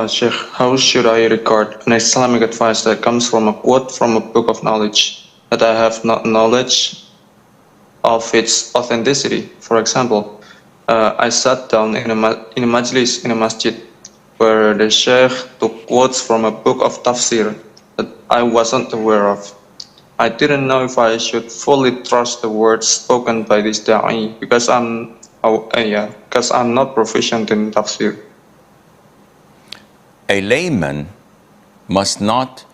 Sheikh, how should I regard an Islamic advice that comes from a quote from a book of knowledge that I have not knowledge of its authenticity? For example, I sat down in a majlis in a masjid where the Sheikh took quotes from a book of tafsir that I wasn't aware of. I didn't know if I should fully trust the words spoken by this da'i because I'm not proficient in tafsir. A layman must not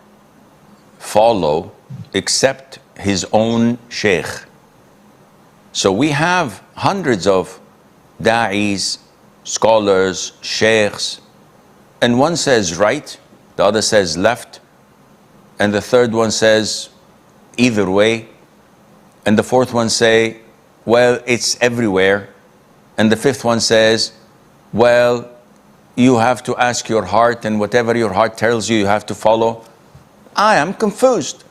follow except his own sheikh. So we have hundreds of da'is, scholars, sheikhs, and one says right, the other says left, and the third one says either way, and the fourth one say, well, it's everywhere, and the fifth one says, well, you have to ask your heart, and whatever your heart tells you, you have to follow. I am confused.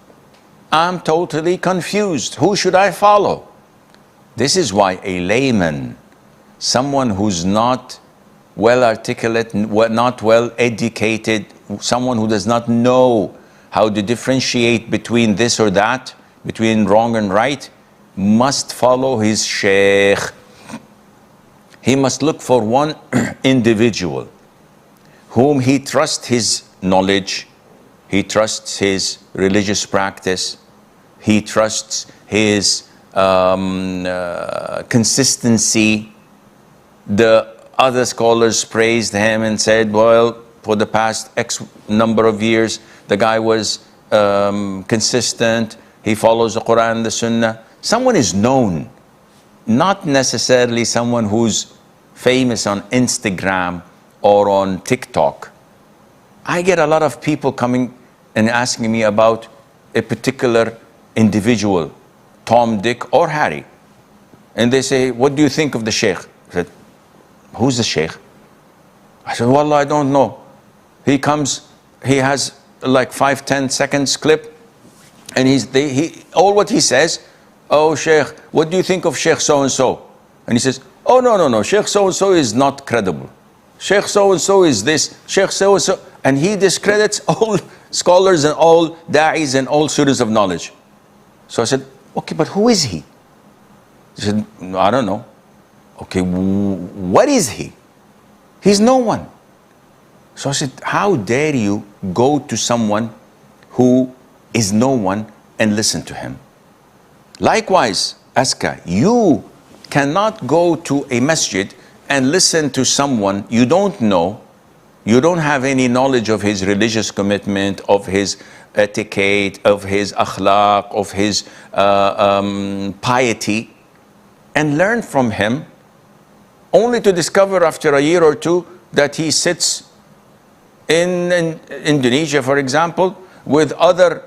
I'm totally confused. Who should I follow? This is why a layman, someone who's not well articulate, not well educated, someone who does not know how to differentiate between this or that, between wrong and right, must follow his sheikh. He must look for one individual whom he trusts his knowledge, he trusts his religious practice, he trusts his consistency. The other scholars praised him and said, well, for the past X number of years, the guy was consistent, he follows the Quran and the Sunnah. Someone is known, not necessarily someone who's famous on Instagram or on TikTok. I get a lot of people coming and asking me about a particular individual, Tom, Dick, or Harry. And they say, what do you think of the Sheikh? I said, who's the Sheikh? I said, well, I don't know. He comes, he has like 5-10 seconds clip, and all what he says, oh, Sheikh, what do you think of Sheikh so-and-so? And he says, oh, no, Sheikh so-and-so is not credible. Sheikh so-and-so is this, Sheikh so-and-so, and he discredits all scholars and all da'is and all students of knowledge. So I said, okay, but who is he? He said, no, I don't know. Okay, what is he? He's no one. So I said, how dare you go to someone who is no one and listen to him? Likewise, Aska, you cannot go to a masjid and listen to someone you don't know, you don't have any knowledge of his religious commitment, of his etiquette, of his akhlaq, of his piety, and learn from him, only to discover after a year or two that he sits in Indonesia, for example, with other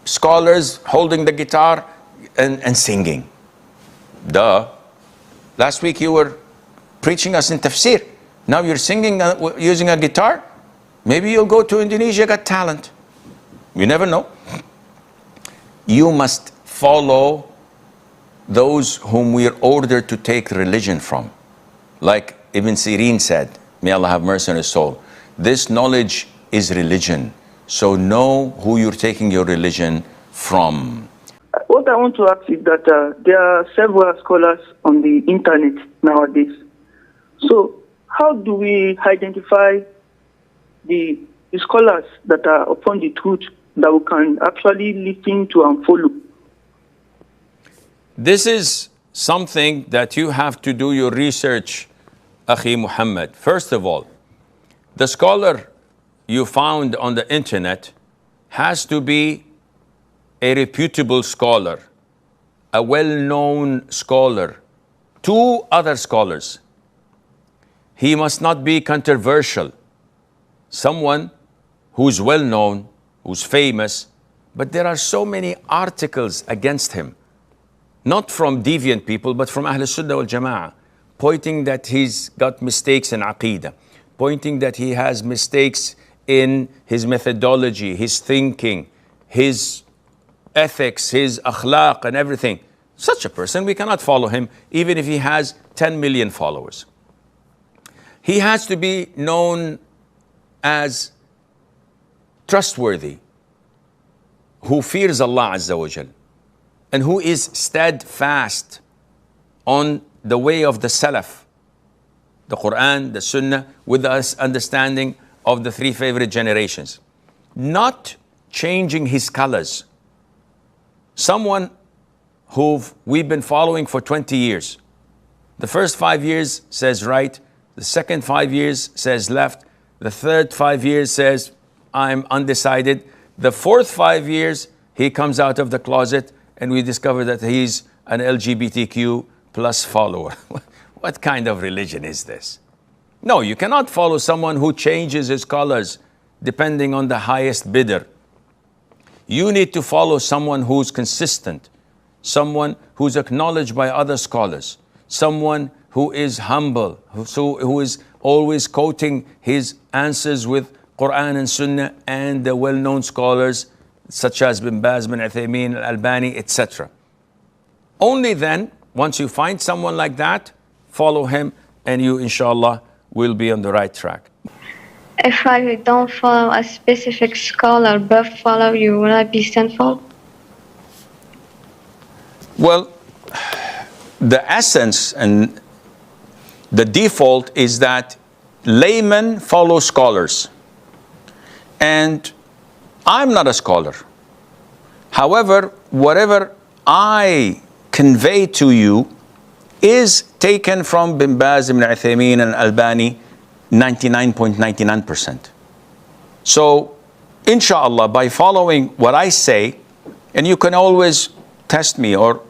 scholars holding the guitar and singing. Duh. Last week you were preaching us in tafsir. Now you're singing using a guitar. Maybe you'll go to Indonesia, got talent. You never know. You must follow those whom we are ordered to take religion from. Like Ibn Sirin said, may Allah have mercy on his soul, this knowledge is religion. So know who you're taking your religion from. What I want to ask is that there are several scholars on the internet nowadays. So how do we identify the scholars that are upon the truth that we can actually listen to and follow? This is something that you have to do your research, Akhi Muhammad. First of all, the scholar you found on the internet has to be a reputable scholar, a well-known scholar, to other scholars. He must not be controversial. Someone who's well-known, who's famous, but there are so many articles against him, not from deviant people, but from Ahl Sunnah wal Jama'ah, pointing that he's got mistakes in Aqeedah, pointing that he has mistakes in his methodology, his thinking, his ethics, his akhlaq and everything. Such a person, we cannot follow him, even if he has 10 million followers. He has to be known as trustworthy, who fears Allah Azza wa Jal, and who is steadfast on the way of the Salaf, the Quran, the Sunnah, with us understanding of the three favorite generations. Not changing his colors. Someone who we've been following for 20 years. The first 5 years says right, the second 5 years says left, the third 5 years says I'm undecided, the fourth 5 years he comes out of the closet and we discover that he's an LGBTQ plus follower. What kind of religion is this? No, you cannot follow someone who changes his colors depending on the highest bidder. You need to follow someone who's consistent, someone who's acknowledged by other scholars, someone who is humble, who is always quoting his answers with Quran and Sunnah and the well-known scholars such as Bin Baz, Bin Uthaymeen, Al-Albani, etc. Only then, once you find someone like that, follow him and you, inshallah, will be on the right track. If I don't follow a specific scholar but follow you, will I be sinful? Well, the essence and the default is that laymen follow scholars. And I'm not a scholar. However, whatever I convey to you is taken from Bin Baz, Ibn Uthaymeen and Albani 99.99%. So, inshallah, by following what I say, and you can always test me or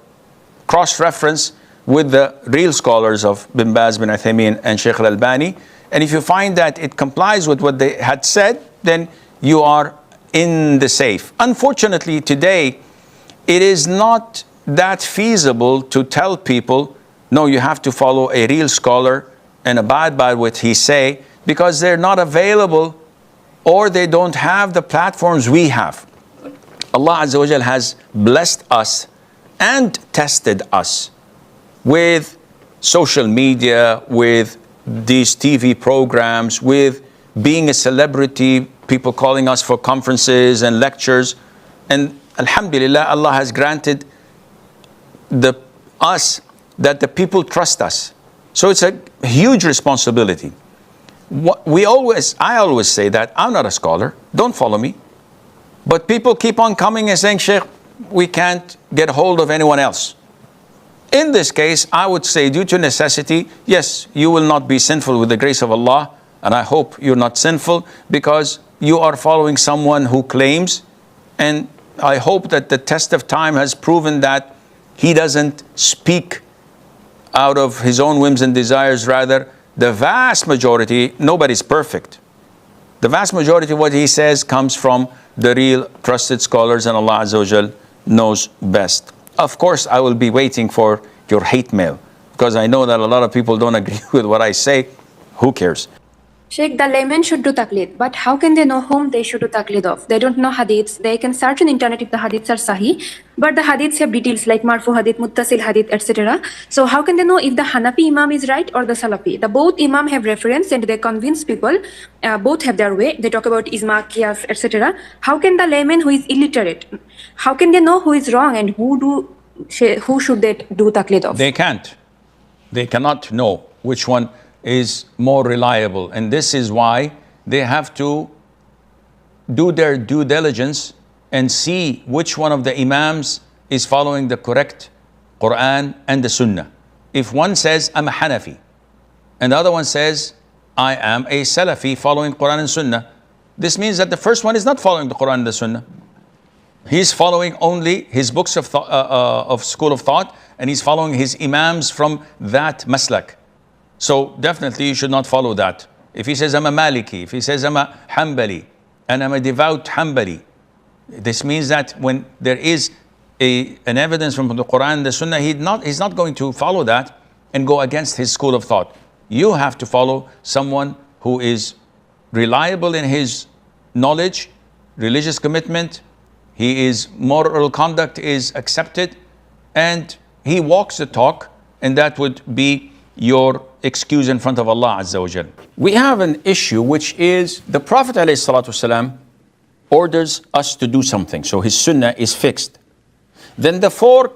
cross-reference with the real scholars of Bin Baz, Bin Uthaymeen and Sheikh Al-Albani, and if you find that it complies with what they had said, then you are in the safe. Unfortunately, today, it is not that feasible to tell people, no, you have to follow a real scholar and abide by what he say, because they're not available or they don't have the platforms we have. Allah Azza wa Jal has blessed us and tested us with social media, with these TV programs, with being a celebrity, people calling us for conferences and lectures. And alhamdulillah, Allah has granted us that the people trust us. So it's a huge responsibility. I always say that I'm not a scholar, don't follow me. But people keep on coming and saying, Sheikh, we can't get hold of anyone else. In this case, I would say due to necessity, yes, you will not be sinful with the grace of Allah. And I hope you're not sinful because you are following someone who claims, and I hope that the test of time has proven that he doesn't speak out of his own whims and desires. Rather, the vast majority, nobody's perfect. The vast majority of what he says comes from the real trusted scholars, and Allah Azza wa Jal knows best. Of course, I will be waiting for your hate mail because I know that a lot of people don't agree with what I say. Who cares? Sheikh, the laymen should do taqlid, but how can they know whom they should do taqlid of? They don't know hadiths. They can search on internet if the hadiths are sahih, but the hadiths have details like marfu hadith, muttasil hadith, etc. So how can they know if the Hanafi Imam is right or the Salafi? The both Imam have reference and they convince people. Both have their way. They talk about Ijma, Qiyas, etc. How can the layman who is illiterate, how can they know who is wrong and who should they do taqlid of? They can't. They cannot know which one is more reliable, and this is why they have to do their due diligence and see which one of the imams is following the correct Quran and the Sunnah. If one says I'm a Hanafi and the other one says I am a Salafi following Quran and Sunnah, this means that the first one is not following the Quran and the Sunnah. He's following only his books of school of thought, and he's following his imams from that maslak. So definitely you should not follow that. If he says I'm a Maliki, if he says I'm a Hanbali, and I'm a devout Hanbali, this means that when there is an evidence from the Quran and the Sunnah, he's not going to follow that and go against his school of thought. You have to follow someone who is reliable in his knowledge, religious commitment, his moral conduct is accepted, and he walks the talk, and that would be your excuse in front of Allah Azza wa Jal. We have an issue which is the Prophet ﷺ orders us to do something. So his sunnah is fixed. Then the four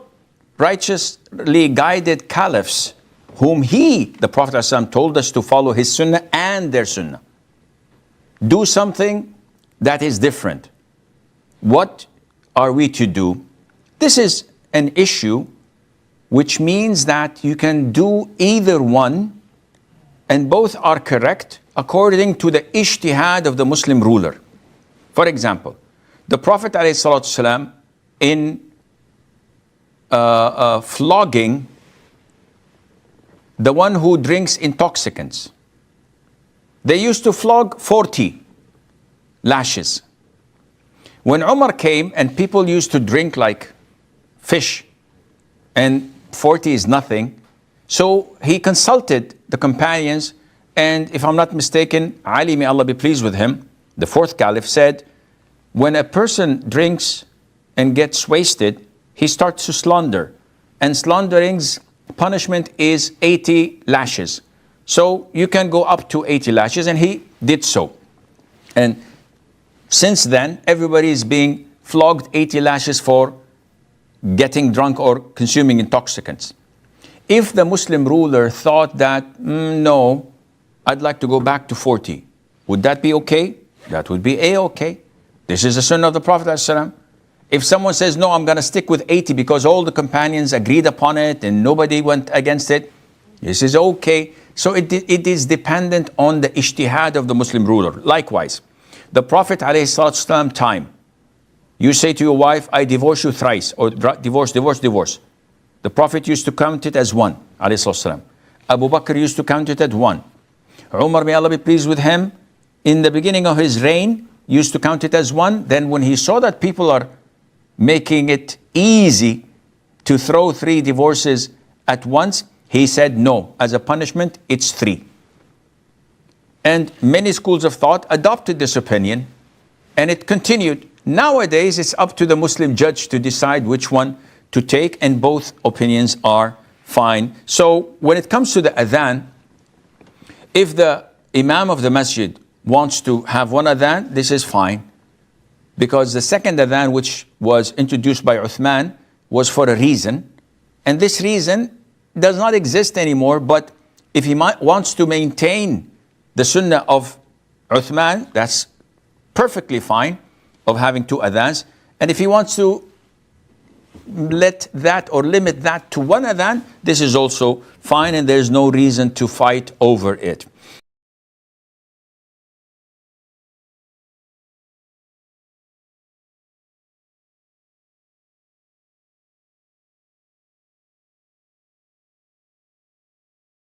righteously guided caliphs whom the Prophet ﷺ told us to follow his sunnah and their sunnah, do something that is different. What are we to do? This is an issue which means that you can do either one and both are correct according to the ijtihad of the Muslim ruler. For example, the Prophet ﷺ in flogging the one who drinks intoxicants, they used to flog 40 lashes. When Umar came and people used to drink like fish and 40 is nothing, so he consulted the companions, and if I'm not mistaken, Ali, may Allah be pleased with him, the fourth caliph, said, when a person drinks and gets wasted, he starts to slander, and slandering's punishment is 80 lashes. So you can go up to 80 lashes, and he did so. And since then, everybody is being flogged 80 lashes for getting drunk or consuming intoxicants. If the Muslim ruler thought that, no, I'd like to go back to 40, would that be okay? That would be a-okay. This is the sunnah of the Prophet ﷺ. If someone says, no, I'm going to stick with 80 because all the companions agreed upon it and nobody went against it, this is okay. So it is dependent on the ijtihad of the Muslim ruler. Likewise, the Prophet ﷺ time, you say to your wife, I divorce you thrice, or divorce. The Prophet used to count it as one, ﷺ. Abu Bakr used to count it as one. Umar, may Allah be pleased with him, in the beginning of his reign, used to count it as one. Then when he saw that people are making it easy to throw 3 divorces at once, he said, no, as a punishment, it's 3. And many schools of thought adopted this opinion, and it continued. Nowadays, it's up to the Muslim judge to decide which one to take, and both opinions are fine. So when it comes to the adhan, if the imam of the masjid wants to have one adhan, this is fine. Because the second adhan, which was introduced by Uthman, was for a reason. And this reason does not exist anymore. But if he wants to maintain the sunnah of Uthman, that's perfectly fine, of having 2 adhans. And if he wants to let that or limit that to 1 adhan, this is also fine, and there's no reason to fight over it.